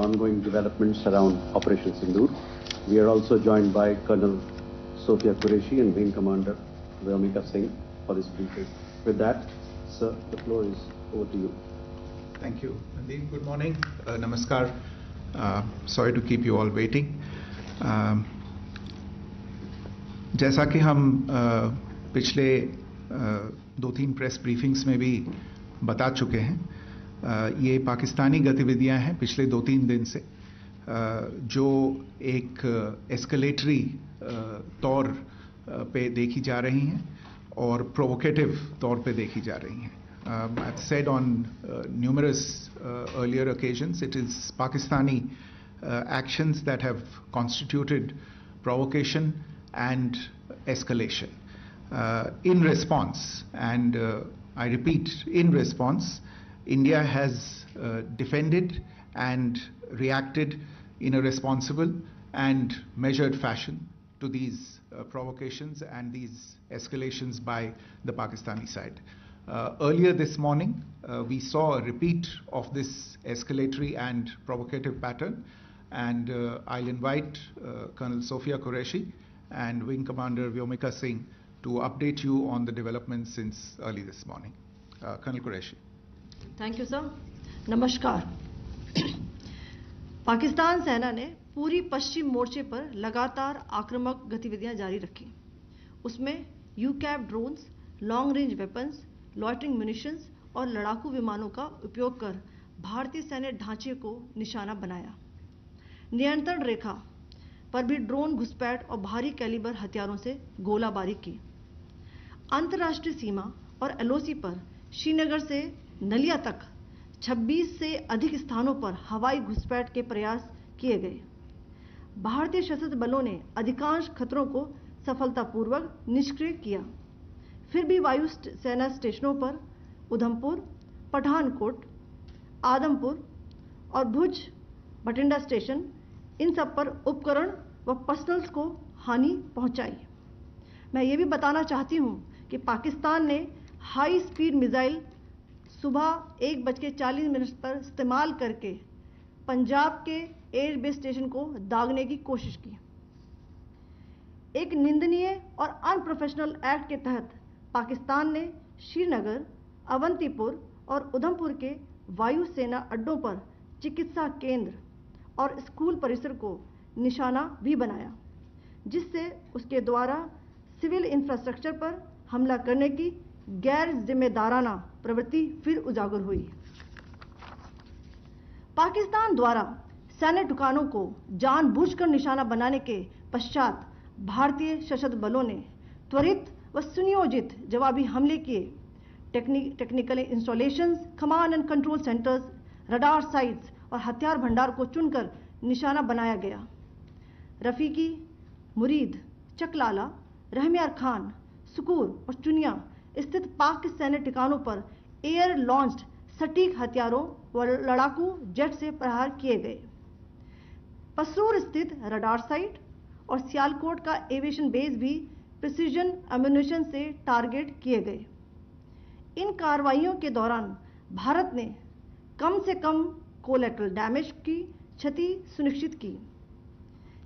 ongoing developments around Operation Sindoor. We are also joined by Colonel Sophia Qureshi and Wing Commander Vyomika Singh for this briefing. With that, sir, the floor is over to you. Thank you, Nadeem. Good morning. Namaskar. Sorry to keep you all waiting. जैसा कि हम पिछले 2-3 press briefings में भी बता चुके हैं, ये पाकिस्तानी गतिविधियां हैं पिछले 2-3 दिन से, जो एक एस्केलेटरी तौर पे देखी जा रही हैं और प्रोवोकेटिव तौर पे देखी जा रही हैं. I've said on numerous earlier occasions, it is Pakistani actions that have constituted provocation and escalation. In response, and I repeat, in response, India has defended and reacted in a responsible and measured fashion to these provocations and these escalations by the Pakistani side. Earlier this morning, we saw a repeat of this escalatory and provocative pattern, and I'll invite Colonel Sophia Qureshi and Wing Commander Vyomika Singh to update you on the developments since early this morning. Colonel Qureshi. Thank you, sir. नमस्कार. पाकिस्तान सेना ने पूरी पश्चिम मोर्चे पर लगातार आक्रामक गतिविधियां जारी रखी. उसमें यूकैप drones, long range weapons, loitering munitions और लड़ाकू विमानों का उपयोग कर भारतीय सैन्य ढांचे को निशाना बनाया. नियंत्रण रेखा पर भी ड्रोन घुसपैठ और भारी कैलिबर हथियारों से गोलाबारी की. अंतर्राष्ट्रीय सीमा और एलओसी पर श्रीनगर से नलिया तक 26 से अधिक स्थानों पर हवाई घुसपैठ के प्रयास किए गए. भारतीय सशस्त्र बलों ने अधिकांश खतरों को सफलतापूर्वक निष्क्रिय किया. फिर भी वायु सेना स्टेशनों पर उधमपुर, पठानकोट, आदमपुर और भुज बठिंडा स्टेशन, इन सब पर उपकरण व पर्सनल्स को हानि पहुंचाई. मैं ये भी बताना चाहती हूं कि पाकिस्तान ने हाई स्पीड मिसाइल सुबह 1:40 पर इस्तेमाल करके पंजाब के एयरबेस स्टेशन को दागने की कोशिश की. एक निंदनीय और अनप्रोफेशनल एक्ट के तहत पाकिस्तान ने श्रीनगर, अवंतीपुर और उधमपुर के वायु सेना अड्डों पर चिकित्सा केंद्र और स्कूल परिसर को निशाना भी बनाया, जिससे उसके द्वारा सिविल इंफ्रास्ट्रक्चर पर हमला करने की गैर जिम्मेदाराना प्रवृत्ति फिर उजागर हुई. पाकिस्तान द्वारा सैन्य ठिकानों को जानबूझकर निशाना बनाने के पश्चात भारतीय सशस्त्र बलों ने त्वरित व सुनियोजित जवाबी हमले किए. Technical installations, command and control centres, radar sites और हथियार भंडार को चुनकर निशाना बनाया गया. रफीकी, मुरीद, चकलाला, रहमियार खान, सुकूर और चुनिया स्थित पाक सैन्य ठिकानों पर एयर लॉन्च्ड सटीक हथियारों व लड़ाकू जेट से प्रहार किए गए. पसरूर स्थित रडार साइट और सियालकोट का एविएशन बेस भी प्रिसीजन एम्यूनिशन से टारगेट किए गए. इन कार्रवाइयों के दौरान भारत ने कम से कम कोलैटरल डैमेज की क्षति सुनिश्चित की.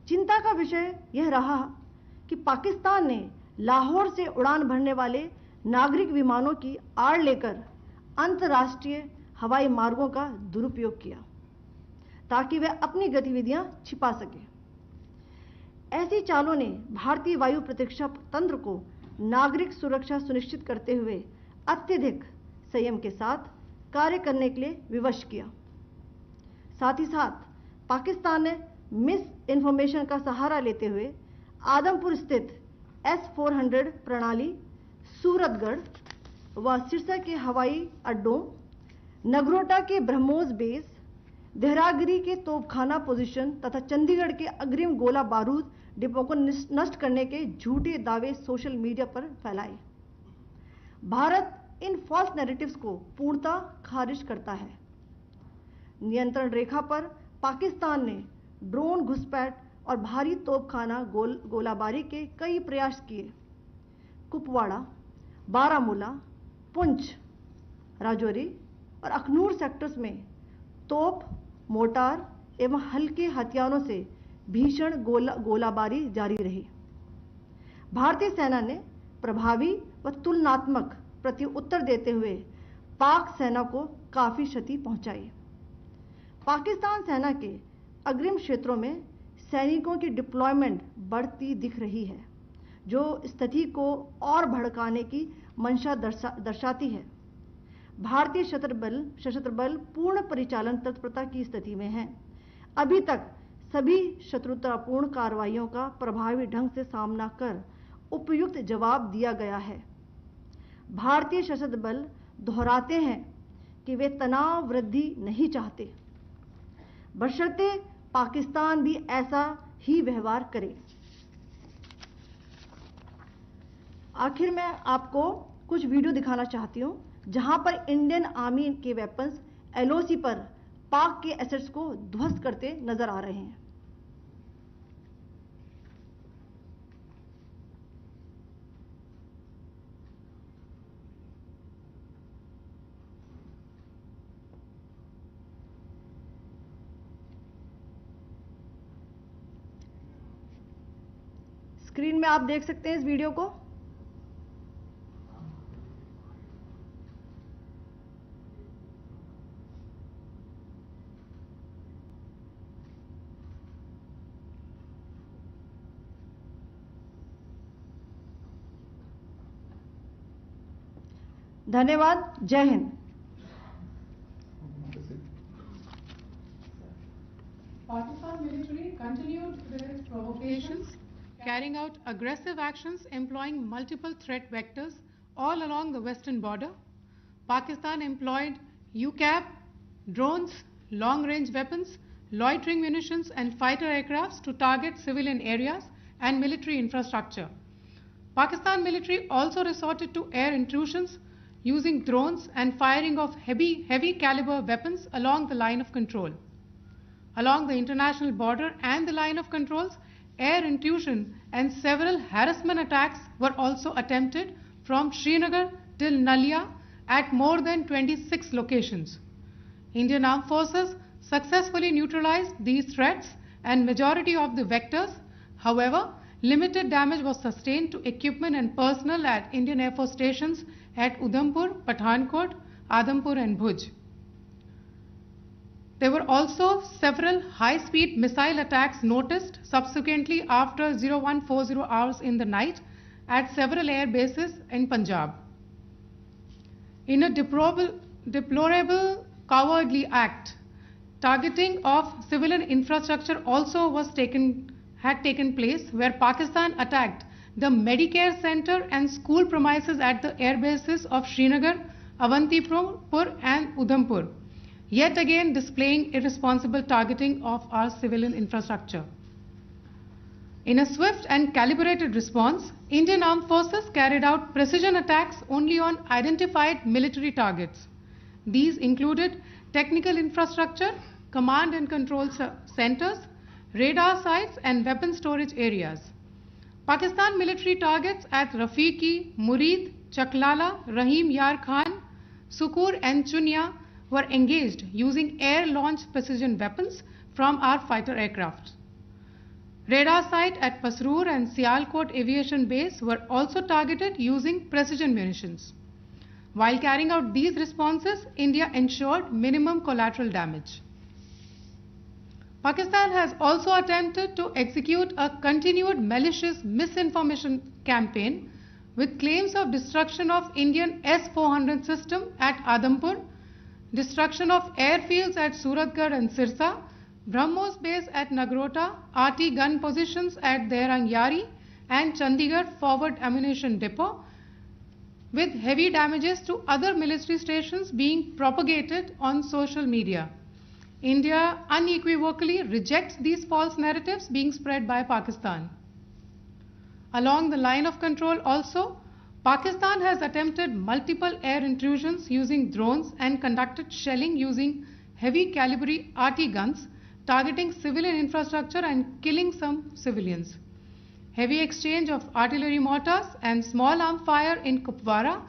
चिंता का विषय यह रहा कि पाकिस्तान ने लाहौर से उड़ान भरने वाले नागरिक विमानों की आड़ लेकर अंतर्राष्ट्रीय हवाई मार्गों का दुरुपयोग किया ताकि वह अपनी गतिविधियां छिपा सके. ऐसी चालों ने भारतीय वायु प्रतिरक्षा तंत्र को नागरिक सुरक्षा सुनिश्चित करते हुए अत्यधिक संयम के साथ कार्य करने के लिए विवश किया. साथ ही साथ पाकिस्तान ने मिस इन्फॉर्मेशन का सहारा लेते हुए आदमपुर स्थित S-400 प्रणाली, सूरतगढ़ व सिरसा के हवाई अड्डों, नगरोटा के ब्रह्मोस बेस, देहरागिरी के तोपखाना पोजीशन तथा चंडीगढ़ के अग्रिम गोला बारूद डिपो को नष्ट करने के झूठे दावे सोशल मीडिया पर फैलाए. भारत इन फॉल्स नैरेटिव्स को पूर्णतः खारिज करता है. नियंत्रण रेखा पर पाकिस्तान ने ड्रोन घुसपैठ और भारी तोपखाना गोलाबारी के कई प्रयास किए. कुपवाड़ा, बारामूला, पुंछ, राजौरी और अखनूर सेक्टर्स में तोप, मोर्टार, एवं हल्के हथियारों से भीषण गोलाबारी जारी रही। भारतीय सेना ने प्रभावी व तुलनात्मक प्रत्युत्तर देते हुए पाक सेना को काफी क्षति पहुंचाई। पाकिस्तान सेना के अग्रिम क्षेत्रों में सैनिकों की डिप्लॉयमेंट बढ़ती दिख रही है, जो स्थिति को और भड़काने की मंशा दर्शाती है। भारतीय सशस्त्र बल पूर्ण परिचालन तत्परता की स्थिति में है। अभी तक सभी शत्रुतापूर्ण कार्रवाइयों का प्रभावी ढंग से सामना कर उपयुक्त जवाब दिया गया है। भारतीय सशस्त्र बल दोहराते हैं कि वे तनाव वृद्धि नहीं चाहते, बशर्ते पाकिस्तान भी ऐसा ही व्यवहार करे। आखिर में आपको कुछ वीडियो दिखाना चाहती हूं, जहां पर इंडियन आर्मी के वेपन्स एलओसी पर पाक के एसेट्स को ध्वस्त करते नजर आ रहे हैं। स्क्रीन में आप देख सकते हैं इस वीडियो को। धन्यवाद। जय Hind. Pakistan military continued with its provocations, carrying out aggressive actions employing multiple threat vectors all along the western border. Pakistan employed UCAV, drones, long-range weapons, loitering munitions and fighter aircrafts to target civilian areas and military infrastructure. Pakistan military also resorted to air intrusions using drones and firing of heavy caliber weapons along the line of control. Along the international border and the line of controls, air intrusion and several harassment attacks were also attempted from Srinagar till Nalia at more than 26 locations. Indian Armed Forces successfully neutralized these threats and majority of the vectors. However, limited damage was sustained to equipment and personnel at Indian Air Force stations at Udhampur, Pathankot, Adampur and Bhuj. There were also several high-speed missile attacks noticed subsequently after 0140 hours in the night at several air bases in Punjab. In a deplorable cowardly act, targeting of civilian infrastructure also had taken place, where Pakistan attacked the Medicare center and school premises at the air bases of Srinagar, Avantipur and Udhampur, yet again displaying irresponsible targeting of our civilian infrastructure. In a swift and calibrated response, Indian Armed Forces carried out precision attacks only on identified military targets. These included technical infrastructure, command and control centers, radar sites and weapon storage areas. Pakistan military targets at Rafiqi, Murid, Chaklala, Rahim Yar Khan, Sukur and Chunya were engaged using air-launched precision weapons from our fighter aircraft. Radar site at Pasroor and Sialkot Aviation Base were also targeted using precision munitions. While carrying out these responses, India ensured minimum collateral damage. Pakistan has also attempted to execute a continued malicious misinformation campaign with claims of destruction of Indian S-400 system at Adampur, destruction of airfields at Suratgarh and Sirsa, BrahMos base at Nagrota, RT gun positions at Derang Yari and Chandigarh forward ammunition depot, with heavy damages to other military stations being propagated on social media. India unequivocally rejects these false narratives being spread by Pakistan. Along the line of control also, Pakistan has attempted multiple air intrusions using drones and conducted shelling using heavy caliber RT guns, targeting civilian infrastructure and killing some civilians. Heavy exchange of artillery mortars and small arm fire in Kupwara,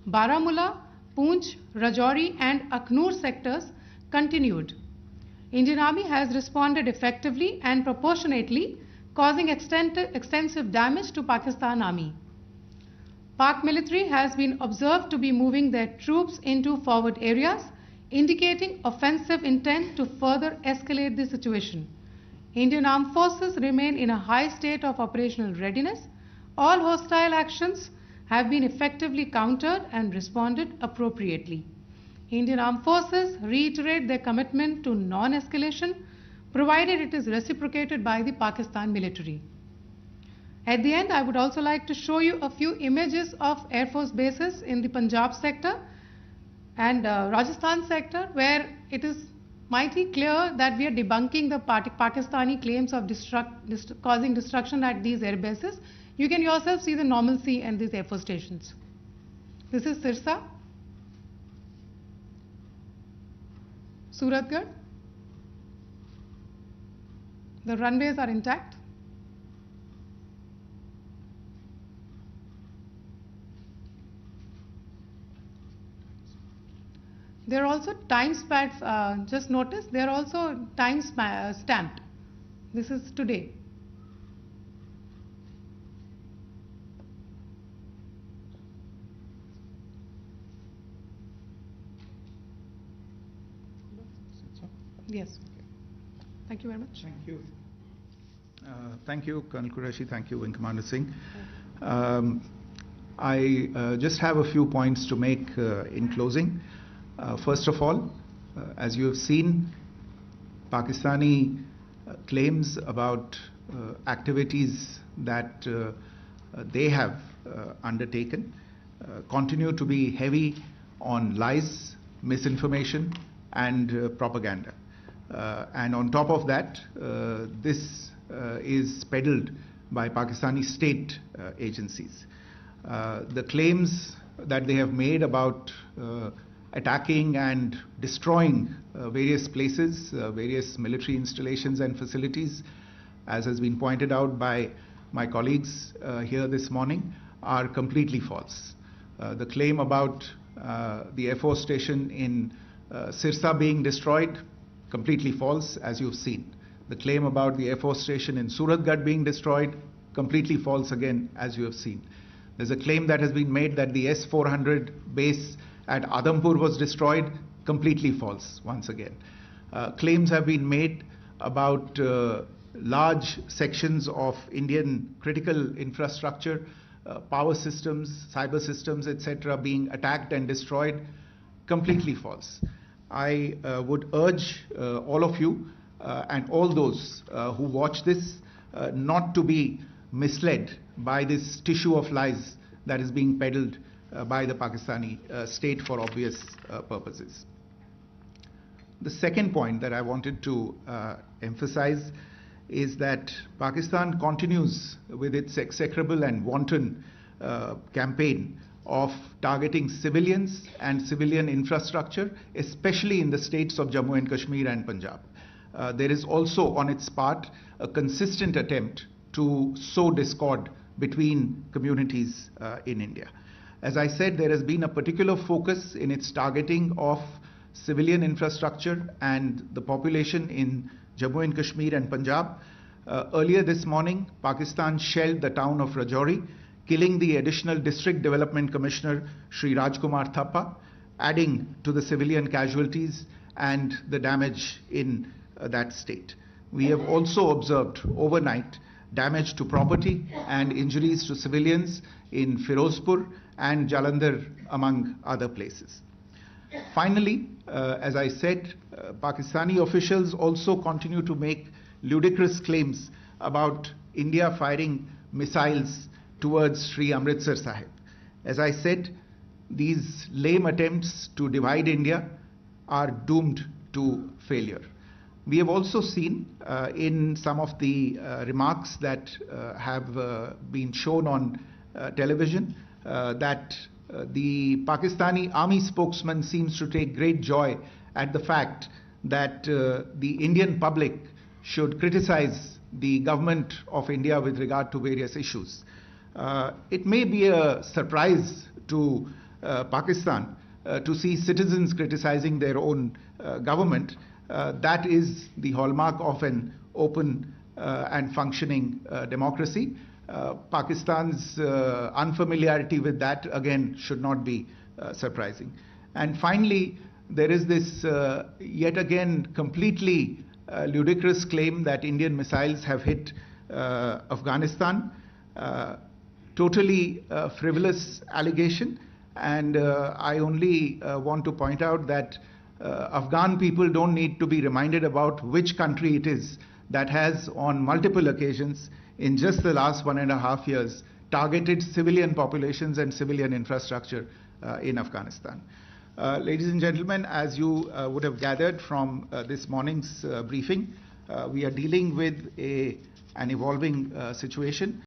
Baramulla, Poonch, Rajouri and Akhnur sectors continued. Indian Army has responded effectively and proportionately, causing extensive damage to Pakistan Army. Pak military has been observed to be moving their troops into forward areas, indicating offensive intent to further escalate the situation. Indian Armed Forces remain in a high state of operational readiness. All hostile actions have been effectively countered and responded appropriately. Indian Armed Forces reiterate their commitment to non-escalation, provided it is reciprocated by the Pakistan military. At the end, I would also like to show you a few images of Air Force bases in the Punjab sector and Rajasthan sector, where it is mighty clear that we are debunking the Pakistani claims of causing destruction at these air bases. You can yourself see the normalcy in these Air Force stations. This is Sirsa, Suratgarh. The runways are intact. There are also time stamps, just notice, they are also time stamped. This is today. Yes. Thank you very much. Thank you. Thank you, Colonel Qureshi. Thank you, Wing Commander Singh. I just have a few points to make in closing. First of all, as you have seen, Pakistani claims about activities that they have undertaken continue to be heavy on lies, misinformation, and propaganda. And on top of that, this is peddled by Pakistani state agencies. The claims that they have made about attacking and destroying various places, various military installations and facilities, as has been pointed out by my colleagues here this morning, are completely false. The claim about the Air Force station in Sirsa being destroyed, completely false, as you've seen. The claim about the Air Force station in Suratgarh being destroyed, completely false again, as you have seen. There's a claim that has been made that the S-400 base at Adampur was destroyed, completely false once again. Claims have been made about large sections of Indian critical infrastructure, power systems, cyber systems, etc. being attacked and destroyed, completely false. I would urge all of you and all those who watch this not to be misled by this tissue of lies that is being peddled by the Pakistani state for obvious purposes. The second point that I wanted to emphasize is that Pakistan continues with its execrable and wanton campaign of targeting civilians and civilian infrastructure, especially in the states of Jammu and Kashmir and Punjab. There is also on its part a consistent attempt to sow discord between communities in India. As I said, there has been a particular focus in its targeting of civilian infrastructure and the population in Jammu and Kashmir and Punjab. Earlier this morning, Pakistan shelled the town of Rajouri, killing the additional District Development Commissioner, Shri Rajkumar Thappa, adding to the civilian casualties and the damage in that state. We have also observed overnight damage to property and injuries to civilians in Firozpur and Jalandhar, among other places. Finally, as I said, Pakistani officials also continue to make ludicrous claims about India firing missiles towards Sri Amritsar Sahib. As I said, these lame attempts to divide India are doomed to failure. We have also seen in some of the remarks that have been shown on television that the Pakistani army spokesman seems to take great joy at the fact that the Indian public should criticize the government of India with regard to various issues. It may be a surprise to Pakistan to see citizens criticizing their own government, That is the hallmark of an open and functioning democracy. Pakistan's unfamiliarity with that, again, should not be surprising. And finally, there is this yet again completely ludicrous claim that Indian missiles have hit Afghanistan. Totally frivolous allegation, and I only want to point out that Afghan people don't need to be reminded about which country it is that has on multiple occasions in just the last 1.5 years targeted civilian populations and civilian infrastructure in Afghanistan. Ladies and gentlemen, as you would have gathered from this morning's briefing, we are dealing with an evolving situation.